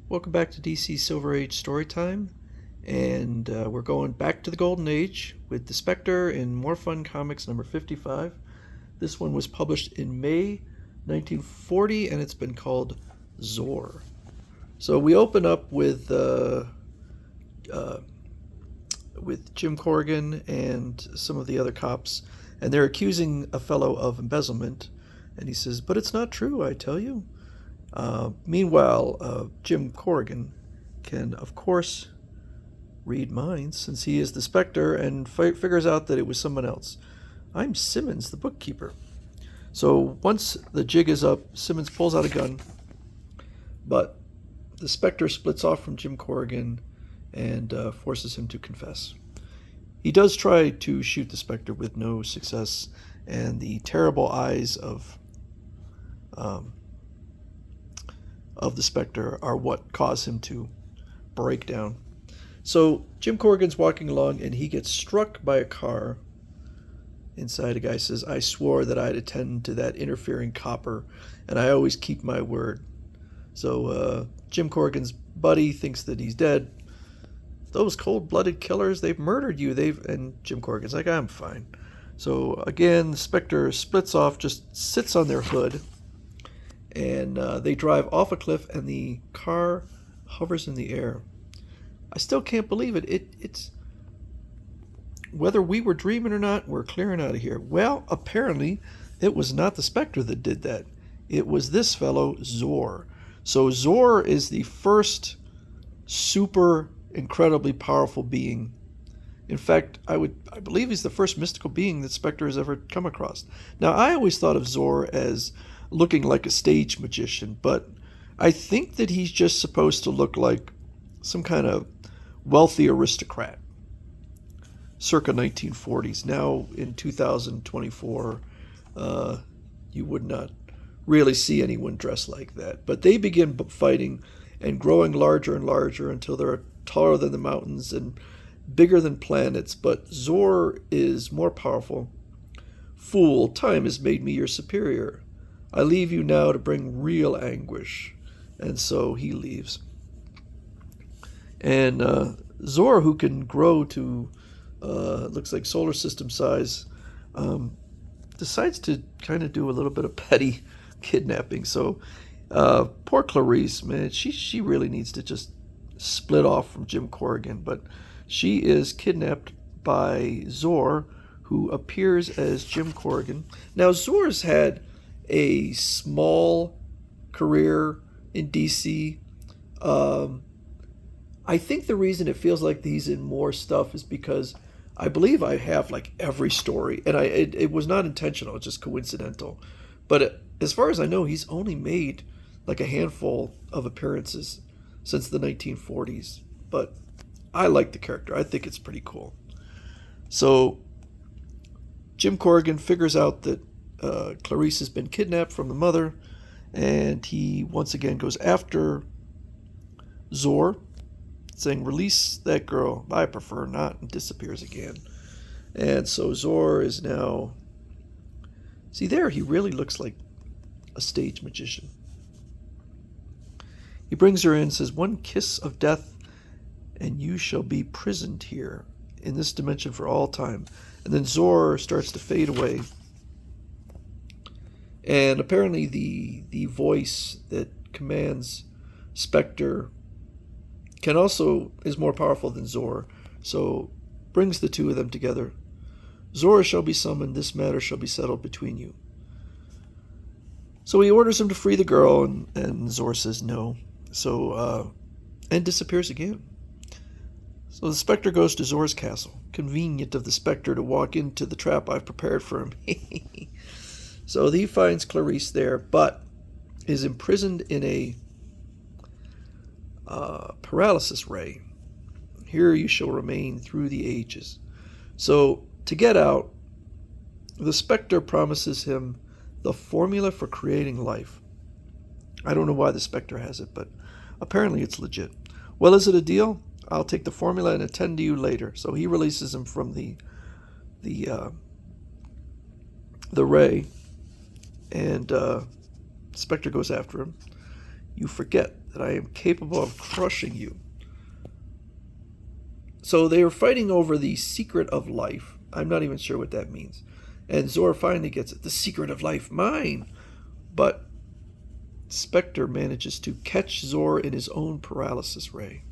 Welcome back to DC Silver Age Storytime, and we're going back to the Golden Age with the Spectre in More Fun Comics number 55. This one was published in May 1940, and it's been called Zor. So we open up with Jim Corrigan and some of the other cops, and they're accusing a fellow of embezzlement, and he says, "But it's not true, I tell you." Meanwhile, Jim Corrigan can, of course, read minds since he is the Spectre and figures out that it was someone else. "I'm Simmons, the bookkeeper." So once the jig is up, Simmons pulls out a gun, but the Spectre splits off from Jim Corrigan and forces him to confess. He does try to shoot the Spectre with no success, and the terrible eyes of the Spectre are what cause him to break down. So Jim Corrigan's walking along and he gets struck by a car. Inside, a guy says, "I swore that I'd attend to that interfering copper, and I always keep my word." So Jim Corrigan's buddy thinks that he's dead. "Those cold-blooded killers, they've murdered you. And Jim Corrigan's like, "I'm fine." So again, the Spectre splits off, just sits on their hood, and they drive off a cliff, and the car hovers in the air. I still can't believe it. It's whether we were dreaming or not, we're clearing out of here. Well, apparently, it was not the Spectre that did that. It was this fellow, Zor. So Zor is the first super incredibly powerful being. In fact, I believe he's the first mystical being that Spectre has ever come across. Now, I always thought of Zor as looking like a stage magician, but I think that he's just supposed to look like some kind of wealthy aristocrat circa 1940s. Now in 2024, you would not really see anyone dressed like that. But they begin fighting and growing larger and larger until they're taller than the mountains and bigger than planets. But Zor is more powerful. "Fool, time has made me your superior. I leave you now to bring real anguish." And so he leaves. And Zor, who can grow to looks like solar system size, decides to kind of do a little bit of petty kidnapping. So poor Clarice, man, she really needs to just split off from Jim Corrigan. But she is kidnapped by Zor, who appears as Jim Corrigan. Now, Zor's had a small career in DC. I think the reason it feels like he's in more stuff is because I believe I have like every story, and it was not intentional, it's just coincidental. But as far as I know, he's only made like a handful of appearances since the 1940s. But I like the character. I think it's pretty cool. So Jim Corrigan figures out that Clarice has been kidnapped from the mother, and he once again goes after Zor, saying, "Release that girl, I prefer not," and disappears again. And so Zor is now... See there, he really looks like a stage magician. He brings her in and says, "One kiss of death, and you shall be prisoned here in this dimension for all time." And then Zor starts to fade away. And apparently the voice that commands Spectre is more powerful than Zor, so brings the two of them together. "Zor shall be summoned, this matter shall be settled between you." So he orders him to free the girl, and Zor says no. So, and disappears again. So the Spectre goes to Zor's castle. Convenient of the Spectre to walk into the trap I've prepared for him. So he finds Clarice there, but is imprisoned in a paralysis ray. "Here you shall remain through the ages." So to get out, the Spectre promises him the formula for creating life. I don't know why the Spectre has it, but apparently it's legit. "Well, is it a deal? I'll take the formula and attend to you later." So he releases him from the ray, and Spectre goes after him. "You forget that I am capable of crushing you. So they are fighting over the secret of life. I'm not even sure what that means. And Zor finally gets it. The secret of life, mine. But Spectre manages to catch Zor in his own paralysis ray.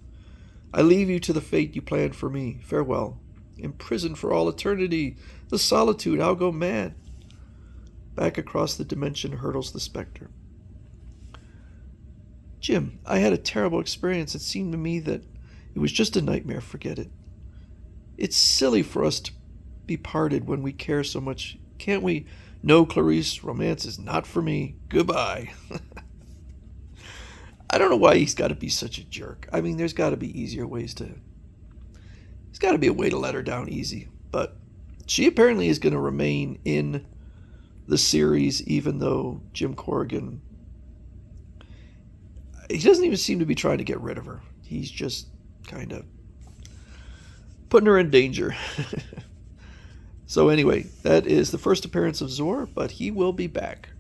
I leave you to the fate you planned for me. Farewell. Imprisoned for all eternity. The solitude, I'll go mad. Back across the dimension hurtles the Spectre. Jim, I had a terrible experience. It seemed to me that it was just a nightmare. Forget it. It's silly for us to be parted when we care so much. Can't we? No, Clarice, romance is not for me. Goodbye. I don't know why he's got to be such a jerk. I mean, there's got to be easier ways to... There's got to be a way to let her down easy. But she apparently is going to remain in the series, even though Jim Corrigan... He doesn't even seem to be trying to get rid of her. He's just kind of putting her in danger. So anyway, that is the first appearance of Zor, but he will be back.